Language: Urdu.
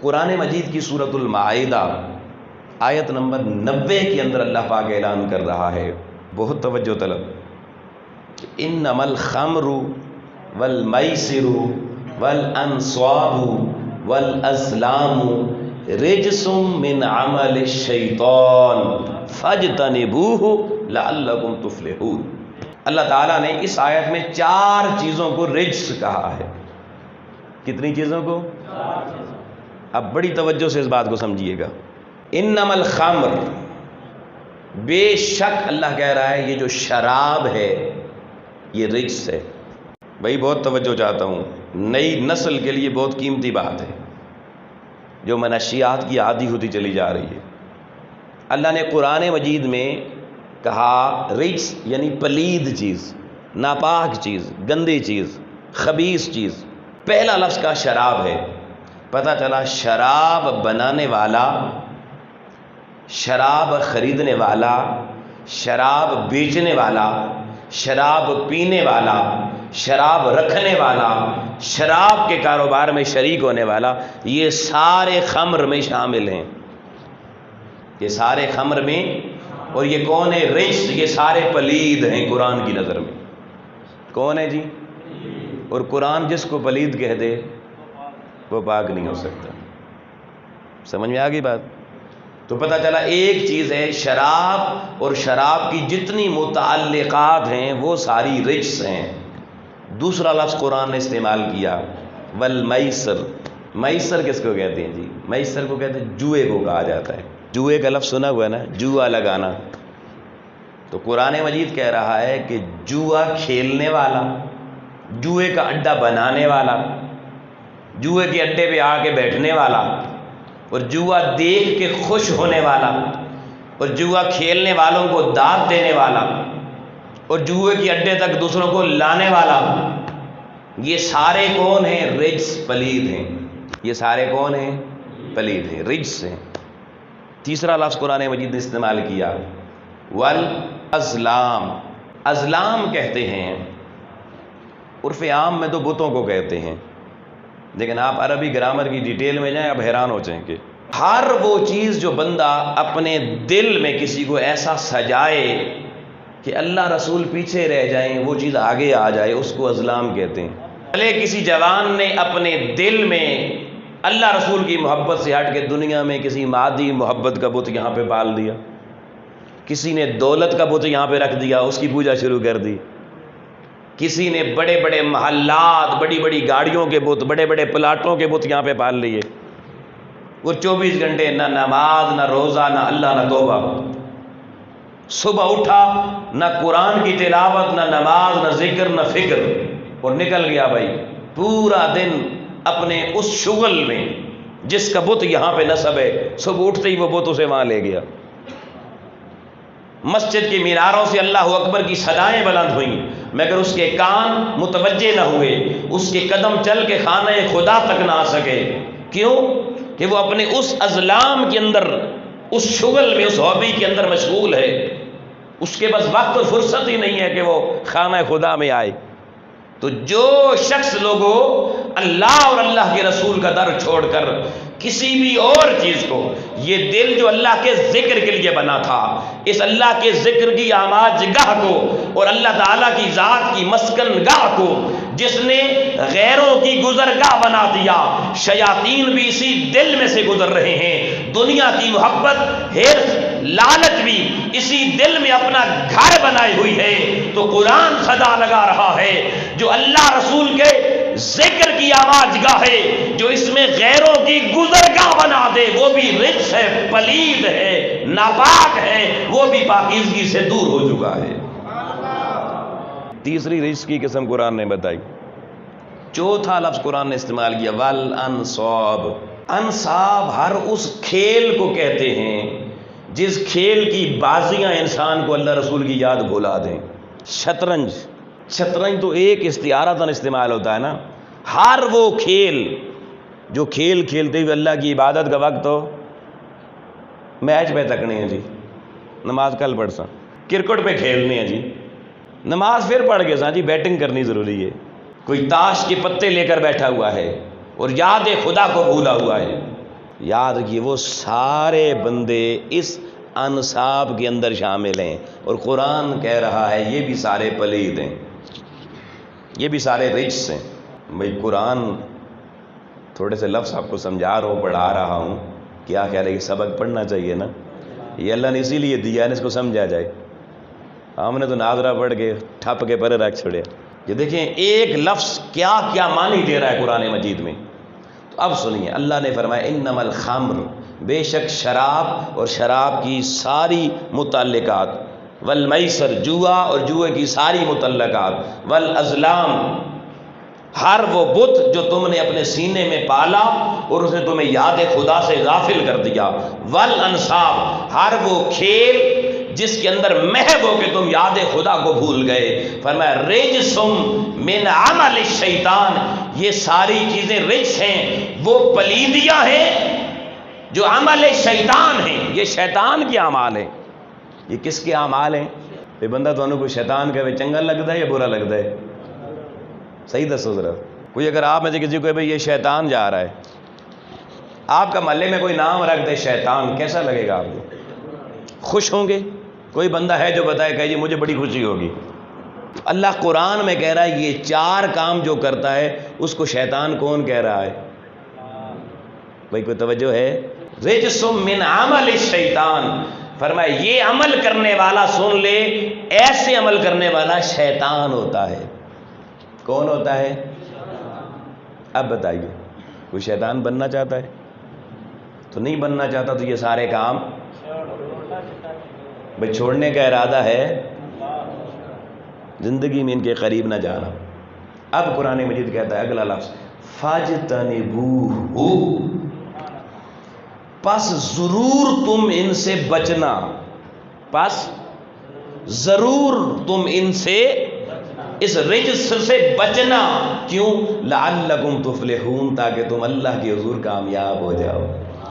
قرآن مجید کی سورۃ المائدہ آیت نمبر 90 کے اندر اللہ پاک اعلان کر رہا ہے، بہت توجہ طلب، انما الخمر والمیسر والانصاب والازلام رجس من عمل الشیطان فاجتنبوہ لعلکم تفلحون۔ اللہ تعالیٰ نے اس آیت میں 4 چیزوں کو رجس کہا ہے۔ کتنی چیزوں کو؟ اب بڑی توجہ سے اس بات کو سمجھیے گا۔ انما الخمر، بے شک اللہ کہہ رہا ہے یہ جو شراب ہے یہ رجس ہے۔ بھائی بہت توجہ چاہتا ہوں، نئی نسل کے لیے بہت قیمتی بات ہے جو منشیات کی عادی ہوتی چلی جا رہی ہے۔ اللہ نے قرآن مجید میں کہا رجس یعنی پلید چیز، ناپاک چیز، گندی چیز، خبیث چیز۔ پہلا لفظ کا شراب ہے۔ پتہ چلا شراب بنانے والا، شراب خریدنے والا، شراب بیچنے والا، شراب پینے والا، شراب رکھنے والا، شراب کے کاروبار میں شریک ہونے والا، یہ سارے خمر میں شامل ہیں۔ یہ سارے خمر میں، اور یہ کون ہے؟ رجس۔ یہ سارے پلید ہیں قرآن کی نظر میں۔ کون ہے جی؟ اور قرآن جس کو پلید کہہ دے وہ پاک نہیں ہو سکتا۔ سمجھ میں آ گئی بات؟ تو پتہ چلا ایک چیز ہے شراب، اور شراب کی جتنی متعلقات ہیں وہ ساری رجس ہیں۔ دوسرا لفظ قرآن نے استعمال کیا والمیسر۔ میسر کس کو کہتے ہیں جی؟ میسر کو کہتے ہیں جوئے کو کہا جاتا ہے۔ جوئے کا لفظ سنا ہوا ہے نا، جوا لگانا۔ تو قرآن مجید کہہ رہا ہے کہ جوا کھیلنے والا، جوئے کا اڈا بنانے والا، جوئے کے اڈے پہ آ کے بیٹھنے والا، اور جوا دیکھ کے خوش ہونے والا، اور جوا کھیلنے والوں کو دعوت دینے والا، اور جوئے کے اڈے تک دوسروں کو لانے والا، یہ سارے کون ہیں؟ رجس، پلید ہیں۔ یہ سارے کون ہیں؟ پلید ہیں، رجس ہیں۔ تیسرا لفظ قرآن مجید نے استعمال کیا والازلام۔ ازلام کہتے ہیں، عرف عام میں تو بتوں کو کہتے ہیں، لیکن آپ عربی گرامر کی ڈیٹیل میں جائیں آپ حیران ہو جائیں کہ ہر وہ چیز جو بندہ اپنے دل میں کسی کو ایسا سجائے کہ اللہ رسول پیچھے رہ جائیں، وہ چیز آگے آ جائے، اس کو ازلام کہتے ہیں۔ بھلے کسی جوان نے اپنے دل میں اللہ رسول کی محبت سے ہٹ کے دنیا میں کسی مادی محبت کا بت یہاں پہ پال دیا، کسی نے دولت کا بت یہاں پہ رکھ دیا، اس کی پوجا شروع کر دی، کسی نے بڑے بڑے محلات، بڑی بڑی گاڑیوں کے بت، بڑے بڑے پلاٹوں کے بت یہاں پہ پال لیے۔ وہ 24 گھنٹے نہ نماز، نہ روزہ، نہ اللہ، نہ توبہ۔ صبح اٹھا نہ قرآن کی تلاوت، نہ نماز، نہ ذکر، نہ فکر، اور نکل گیا بھائی پورا دن اپنے اس شغل میں جس کا بت یہاں پہ نصب ہے۔ صبح اٹھتے ہی وہ بت اسے وہاں لے گیا۔ مسجد کی میناروں سے اللہ اکبر کی صدائیں بلند ہوئیں، مگر اس کے کان متوجہ نہ ہوئے، اس کے قدم چل کے خانہ خدا تک نہ آ سکے۔ کیوں؟ کہ وہ اپنے اس ازلام کے اندر، اس شغل میں، اس ہابی کے اندر مشغول ہے، اس کے پاس وقت اور فرصت ہی نہیں ہے کہ وہ خانہ خدا میں آئے۔ تو جو شخص لوگوں اللہ اور اللہ کے رسول کا در چھوڑ کر کسی بھی اور چیز کو، یہ دل جو اللہ کے ذکر کے لیے بنا تھا، اس اللہ کے ذکر کی آماج گاہ کو اور اللہ تعالیٰ کی ذات کی مسکن گاہ کو جس نے غیروں کی گزرگاہ بنا دیا، شیاطین بھی اسی دل میں سے گزر رہے ہیں، دنیا کی محبت، حرص، لالچ بھی اسی دل میں اپنا گھر بنائی ہوئی ہے۔ تو قرآن صدا لگا رہا ہے جو اللہ رسول کے ذکر کی آواز گاہ ہے، جو اس میں غیروں کی گزرگاہ بنا دے، وہ بھی رجس ہے، پلید ہے، ناپاک ہے، وہ بھی پاکیزگی سے دور ہو چکا ہے۔ تیسری رجس کی قسم قرآن نے بتائی۔ چوتھا لفظ قرآن نے استعمال کیا والانصاب۔ انصاب ہر اس کھیل کو کہتے ہیں جس کھیل کی بازیاں انسان کو اللہ رسول کی یاد بھلا دیں۔ شطرنج، شطرنج تو ایک استعارتاً استعمال ہوتا ہے نا، ہر وہ کھیل جو کھیل کھیلتے ہوئے اللہ کی عبادت کا وقت ہو، میچ پہ تکنے ہیں جی، نماز کل پڑھ سا، کرکٹ پہ کھیلنے ہیں جی، نماز پھر پڑھ کے سا جی، بیٹنگ کرنی ضروری ہے۔ کوئی تاش کے پتے لے کر بیٹھا ہوا ہے اور یاد خدا کو بھولا ہوا ہے، یاد رکھیے وہ سارے بندے اس انصاب کے اندر شامل ہیں، اور قرآن کہہ رہا ہے یہ بھی سارے پلید ہیں، یہ بھی سارے رجس ہیں۔ بھئی قرآن تھوڑے سے لفظ آپ کو سمجھا رہا ہوں، پڑھا رہا ہوں، کیا خیال ہے کہ سبق پڑھنا چاہیے نا؟ یہ اللہ نے اسی لیے دیا ہے اس کو سمجھا جائے، ہم نے تو ناظرہ پڑھ کے ٹھپ کے پرے رکھ چھڑے۔ یہ دیکھیں ایک لفظ کیا کیا معنی دے رہا ہے قرآن مجید میں۔ تو اب سنیے، اللہ نے فرمایا انما الخمر، بے شک شراب اور شراب کی ساری متعلقات، والمیسر، جوا اور جوئے کی ساری متعلقات، والازلام، ہر وہ بت جو تم نے اپنے سینے میں پالا اور اس نے تمہیں یاد خدا سے غافل کر دیا، والانصاب، ہر وہ کھیل جس کے اندر محو ہو کہ تم یاد خدا کو بھول گئے۔ فرمایا رجسم من عمل الشیطان، یہ ساری چیزیں رجس ہیں، وہ پلیدیاں ہیں جو عمل شیطان ہیں، یہ شیطان کے اعمال ہیں۔ یہ کس کے اعمال ہیں؟ یہ بندہ تو کوئی شیطان کہے چنگا لگتا ہے یا برا لگتا ہے؟ صحیح دسو ذرا۔ کوئی اگر آپ میں سے کسی کو بھئی یہ شیطان جا رہا ہے، آپ کا محلے میں کوئی نام رکھ دے شیطان، کیسا لگے گا آپ کو؟ خوش ہوں گے؟ کوئی بندہ ہے جو بتائے کہ جی مجھے بڑی خوشی ہوگی۔ اللہ قرآن میں کہہ رہا ہے یہ چار کام جو کرتا ہے اس کو شیطان کون کہہ رہا ہے؟ بھئی کوئی توجہ ہے؟ رجس من عمل الشیطان، فرمایا یہ عمل کرنے والا، سن لے، ایسے عمل کرنے والا شیطان ہوتا ہے۔ کون ہوتا ہے؟ اب بتائیے، کوئی شیطان بننا چاہتا ہے؟ تو نہیں بننا چاہتا تو یہ سارے کام بھئی چھوڑنے کا ارادہ ہے، زندگی میں ان کے قریب نہ جانا۔ اب قرآن مجید کہتا ہے اگلا لفظ فاجتنبوہ، پس ضرور تم ان سے بچنا، پس ضرور تم ان سے، اس رجس سے بچنا، کیوں؟ لعلکم تفلحون، تاکہ تم اللہ کے حضور کامیاب ہو جاؤ۔